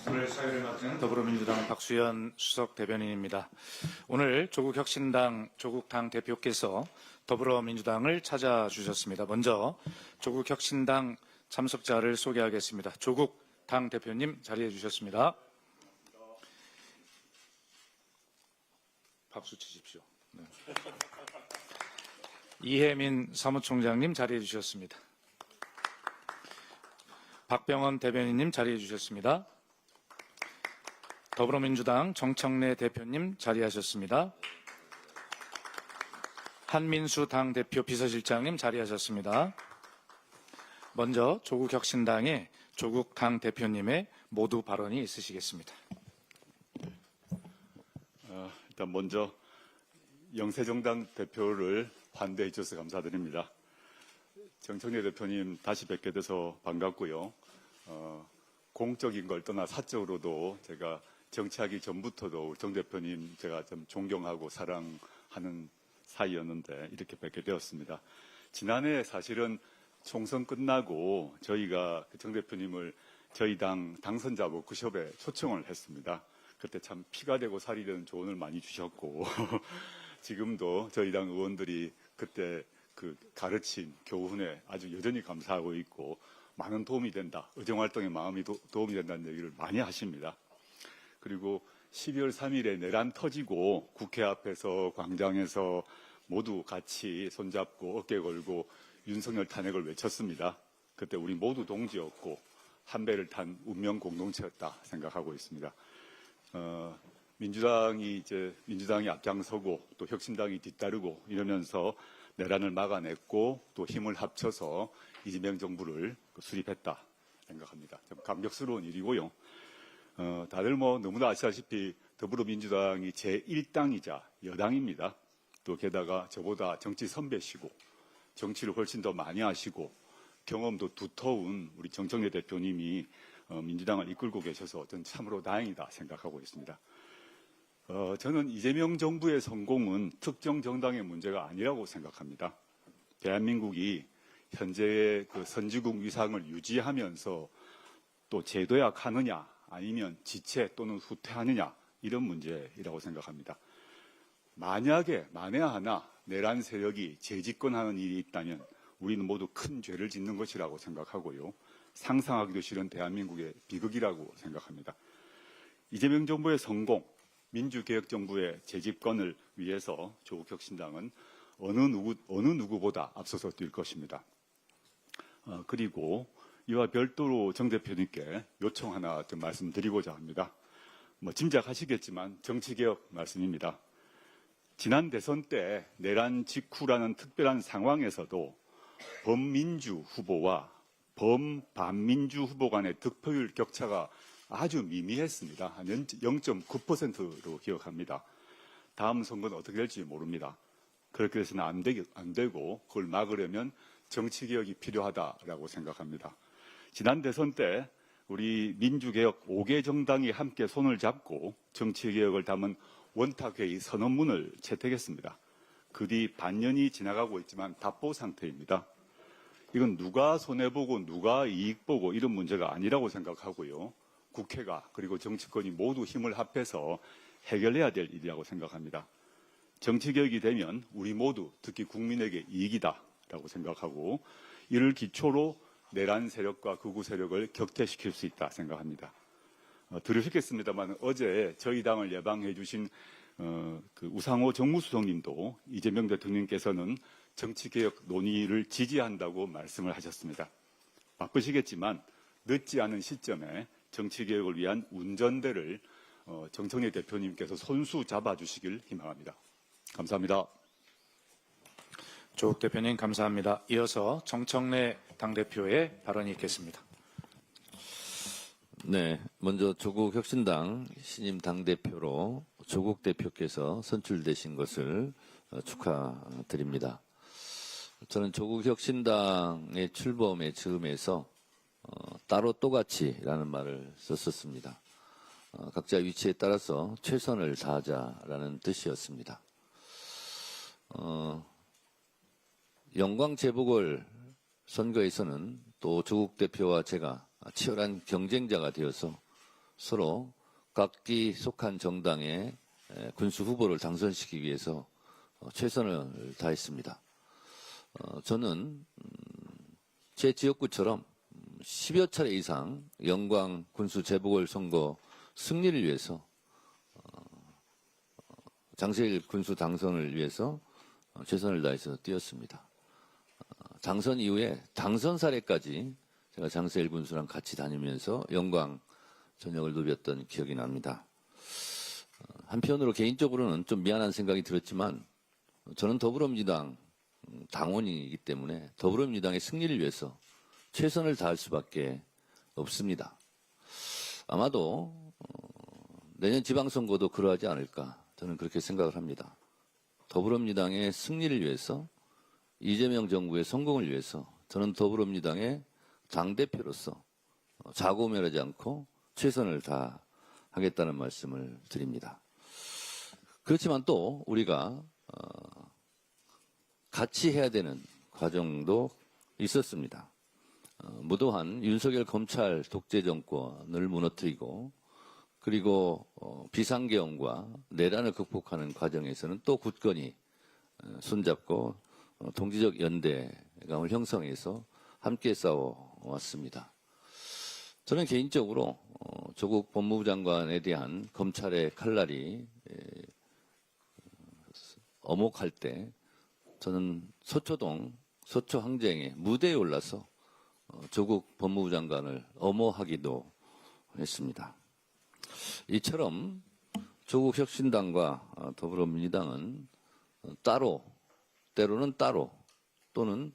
오늘 사회를 맡은 더불어민주당 박수현 수석 대변인입니다. 오늘 조국혁신당 조국당 대표께서 더불어민주당을 찾아주셨습니다. 먼저 조국혁신당 참석자를 소개하겠습니다. 조국당 대표님 자리해 주셨습니다. 박수 치십시오. 네. 이혜민 사무총장님 자리해 주셨습니다. 박병원 대변인님 자리해 주셨습니다. 더불어민주당 정청래 대표님 자리하셨습니다. 한민수 당대표 비서실장님 자리하셨습니다. 먼저 조국혁신당의 조국 당대표님의 모두 발언이 있으시겠습니다. 일단 먼저 영세정당 대표를 환대해 주셔서 감사드립니다. 정청래 대표님 다시 뵙게 돼서 반갑고요. 공적인 걸 떠나 사적으로도 제가 정치하기 전부터도 정 대표님 제가 좀 존경하고 사랑하는 사이였는데 이렇게 뵙게 되었습니다. 지난해 사실은 총선 끝나고 저희가 정 대표님을 저희 당 당선자 워크숍에 초청을 했습니다. 그때 참 피가 되고 살이 되는 조언을 많이 주셨고 지금도 저희 당 의원들이 그때 그 가르친 교훈에 아주 여전히 감사하고 있고 많은 도움이 된다. 의정활동에 마음이 도움이 된다는 얘기를 많이 하십니다. 그리고 12월 3일에 내란 터지고 국회 앞에서 광장에서 모두 같이 손잡고 어깨 걸고 윤석열 탄핵을 외쳤습니다. 그때 우리 모두 동지였고 한 배를 탄 운명 공동체였다 생각하고 있습니다. 민주당이 앞장서고 또 혁신당이 뒤따르고 이러면서 내란을 막아냈고 또 힘을 합쳐서 이재명 정부를 수립했다 생각합니다. 좀 감격스러운 일이고요. 다들 너무나 아시다시피 더불어민주당이 제1당이자 여당입니다. 또 게다가 저보다 정치 선배시고 정치를 훨씬 더 많이 하시고 경험도 두터운 우리 정청래 대표님이 민주당을 이끌고 계셔서 저는 참으로 다행이다 생각하고 있습니다. 저는 이재명 정부의 성공은 특정 정당의 문제가 아니라고 생각합니다. 대한민국이 현재의 그 선진국 위상을 유지하면서 또 재도약하느냐 아니면 지체 또는 후퇴하느냐 이런 문제이라고 생각합니다. 만약에 만에 하나 내란 세력이 재집권하는 일이 있다면 우리는 모두 큰 죄를 짓는 것이라고 생각하고요. 상상하기도 싫은 대한민국의 비극이라고 생각합니다. 이재명 정부의 성공, 민주개혁정부의 재집권을 위해서 조국혁신당은 어느 누구보다 앞서서 뛸 것입니다. 그리고 이와 별도로 정 대표님께 요청 하나 좀 말씀드리고자 합니다. 짐작하시겠지만 정치개혁 말씀입니다. 지난 대선 때 내란 직후라는 특별한 상황에서도 범민주 후보와 범반민주 후보 간의 득표율 격차가 아주 미미했습니다. 한 0.9%로 기억합니다. 다음 선거는 어떻게 될지 모릅니다. 그렇게 해서는 안 되고 그걸 막으려면 정치개혁이 필요하다라고 생각합니다. 지난 대선 때 우리 민주개혁 5개 정당이 함께 손을 잡고 정치개혁을 담은 원탁회의 선언문을 채택했습니다. 그 뒤 반년이 지나가고 있지만 답보 상태입니다. 이건 누가 손해보고 누가 이익보고 이런 문제가 아니라고 생각하고요. 국회가 그리고 정치권이 모두 힘을 합해서 해결해야 될 일이라고 생각합니다. 정치개혁이 되면 우리 모두 특히 국민에게 이익이다라고 생각하고 이를 기초로 내란 세력과 극우 세력을 격퇴시킬 수 있다 생각합니다. 들으셨겠습니다만 어제 저희 당을 예방해 주신 그 우상호 정무수석님도 이재명 대통령께서는 정치개혁 논의를 지지한다고 말씀을 하셨습니다. 바쁘시겠지만 늦지 않은 시점에 정치개혁을 위한 운전대를 정청래 대표님께서 손수 잡아주시길 희망합니다. 감사합니다. 조국 대표님 감사합니다. 이어서 정청래 당대표의 발언이 있겠습니다. 네, 먼저 조국 혁신당 신임 당대표로 조국 대표께서 선출되신 것을 축하드립니다. 저는 조국 혁신당의 출범의 즈음에서 따로 또같이라는 말을 썼었습니다. 각자 위치에 따라서 최선을 다하자라는 뜻이었습니다. 영광 재보궐 선거에서는 또 조국 대표와 제가 치열한 경쟁자가 되어서 서로 각기 속한 정당의 군수 후보를 당선시키기 위해서 최선을 다했습니다. 저는 제 지역구처럼 10여 차례 이상 영광 군수 재보궐 선거 승리를 위해서 장세일 군수 당선을 위해서 최선을 다해서 뛰었습니다. 당선 이후에 당선 사례까지 제가 장세일 군수랑 같이 다니면서 영광 전역을 누볐던 기억이 납니다. 한편으로 개인적으로는 좀 미안한 생각이 들었지만 저는 더불어민주당 당원이기 때문에 더불어민주당의 승리를 위해서 최선을 다할 수밖에 없습니다. 아마도 내년 지방선거도 그러하지 않을까 저는 그렇게 생각을 합니다. 더불어민주당의 승리를 위해서 이재명 정부의 성공을 위해서 저는 더불어민주당의 당대표로서 자고면하지 않고 최선을 다하겠다는 말씀을 드립니다. 그렇지만 또 우리가 같이 해야 되는 과정도 있었습니다. 무도한 윤석열 검찰 독재 정권을 무너뜨리고 그리고 비상계엄과 내란을 극복하는 과정에서는 또 굳건히 손잡고 동지적 연대감을 형성해서 함께 싸워왔습니다. 저는 개인적으로 조국 법무부 장관에 대한 검찰의 칼날이 어목할 때 저는 서초동 서초항쟁의 무대에 올라서 조국 법무부 장관을 엄호하기도 했습니다. 이처럼 조국 혁신당과 더불어민주당은 따로 때로는 따로 또는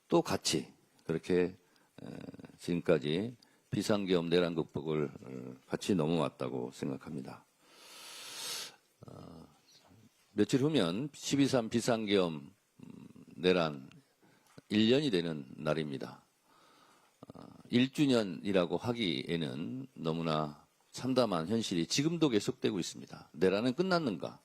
또 같이 그렇게 지금까지 비상계엄 내란 극복을 같이 넘어왔다고 생각합니다. 며칠 후면 12.3 비상계엄 내란 1년이 되는 날입니다. 1주년이라고 하기에는 너무나 참담한 현실이 지금도 계속되고 있습니다. 내란은 끝났는가?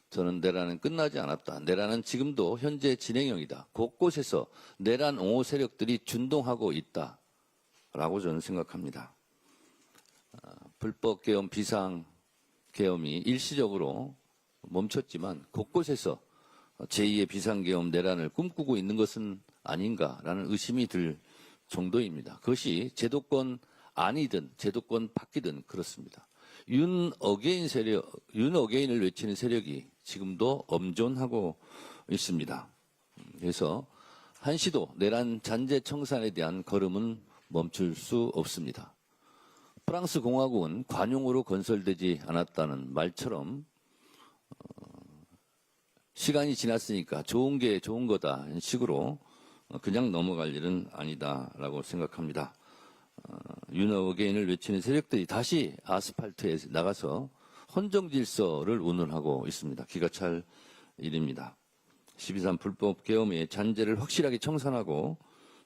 저는 내란은 끝나지 않았다. 내란은 지금도 현재 진행형이다. 곳곳에서 내란 옹호 세력들이 준동하고 있다. 라고 저는 생각합니다. 불법 계엄, 비상 계엄이 일시적으로 멈췄지만 곳곳에서 제2의 비상계엄 내란을 꿈꾸고 있는 것은 아닌가라는 의심이 들 정도입니다. 그것이 제도권 아니든 제도권 밖이든 그렇습니다. 윤어게인을 외치는 세력이 지금도 엄존하고 있습니다. 그래서 한시도 내란 잔재 청산에 대한 걸음은 멈출 수 없습니다. 프랑스 공화국은 관용으로 건설되지 않았다는 말처럼 시간이 지났으니까 좋은 게 좋은 거다 이런 식으로 그냥 넘어갈 일은 아니다라고 생각합니다. 윤어게인을 외치는 세력들이 다시 아스팔트에 나가서 헌정 질서를 운운하고 있습니다. 기가 찰 일입니다. 12.3 불법 계엄의 잔재를 확실하게 청산하고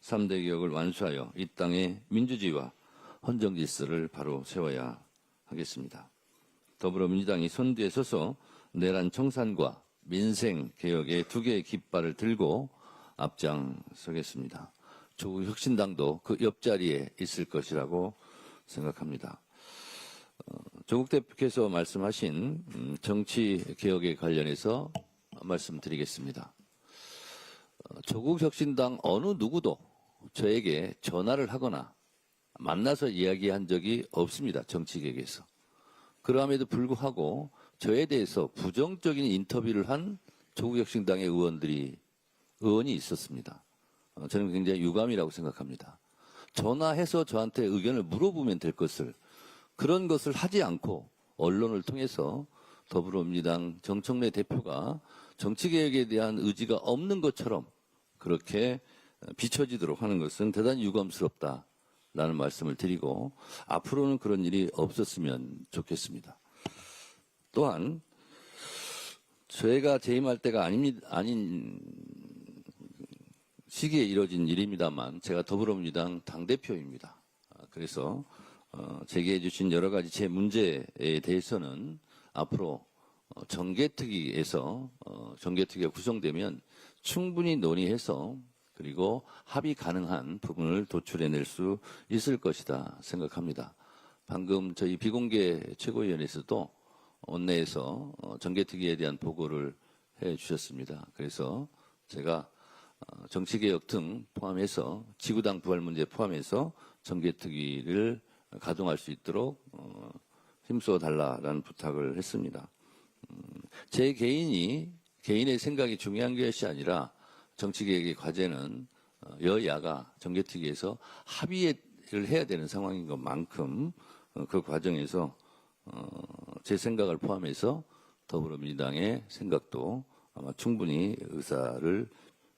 3대 개혁을 완수하여 이 땅의 민주주의와 헌정 질서를 바로 세워야 하겠습니다. 더불어민주당이 선두에 서서 내란 청산과 민생 개혁의 두 개의 깃발을 들고 앞장서겠습니다. 조국 혁신당도 그 옆자리에 있을 것이라고 생각합니다. 조국 대표께서 말씀하신 정치 개혁에 관련해서 말씀드리겠습니다. 조국 혁신당 어느 누구도 저에게 전화를 하거나 만나서 이야기한 적이 없습니다. 정치 개혁에서. 그럼에도 불구하고 저에 대해서 부정적인 인터뷰를 한 조국 혁신당의 의원이 있었습니다. 저는 굉장히 유감이라고 생각합니다. 전화해서 저한테 의견을 물어보면 될 것을 그런 것을 하지 않고 언론을 통해서 더불어민주당 정청래 대표가 정치개혁에 대한 의지가 없는 것처럼 그렇게 비춰지도록 하는 것은 대단히 유감스럽다 라는 말씀을 드리고 앞으로는 그런 일이 없었으면 좋겠습니다. 또한 제가 재임할 때가 아닌 시기에 이뤄진 일입니다만 제가 더불어민주당 당대표입니다. 그래서 제기해 주신 여러 가지 제 문제에 대해서는 앞으로 정개특위에서 정개특위가 구성되면 충분히 논의해서 그리고 합의 가능한 부분을 도출해낼 수 있을 것이다 생각합니다. 방금 저희 비공개 최고위원회에서도 원내에서 정개특위에 대한 보고를 해 주셨습니다. 그래서 제가 정치개혁 등 포함해서 지구당 부활 문제 포함해서 정개특위를 가동할 수 있도록 힘써 달라라는 부탁을 했습니다. 제 개인의 생각이 중요한 것이 아니라 정치개혁의 과제는 여야가 정개특위에서 합의를 해야 되는 상황인 것만큼 그 과정에서 제 생각을 포함해서 더불어민주당의 생각도 아마 충분히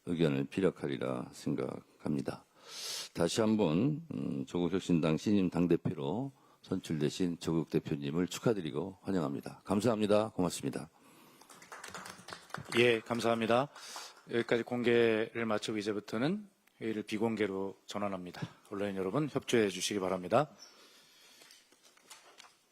의견을 피력하리라 생각합니다. 다시 한번 조국혁신당 신임 당대표로 선출되신 조국 대표님을 축하드리고 환영합니다. 감사합니다. 고맙습니다. 예, 감사합니다. 여기까지 공개를 마치고 이제부터는 회의를 비공개로 전환합니다. 언론인 여러분 협조해 주시기 바랍니다.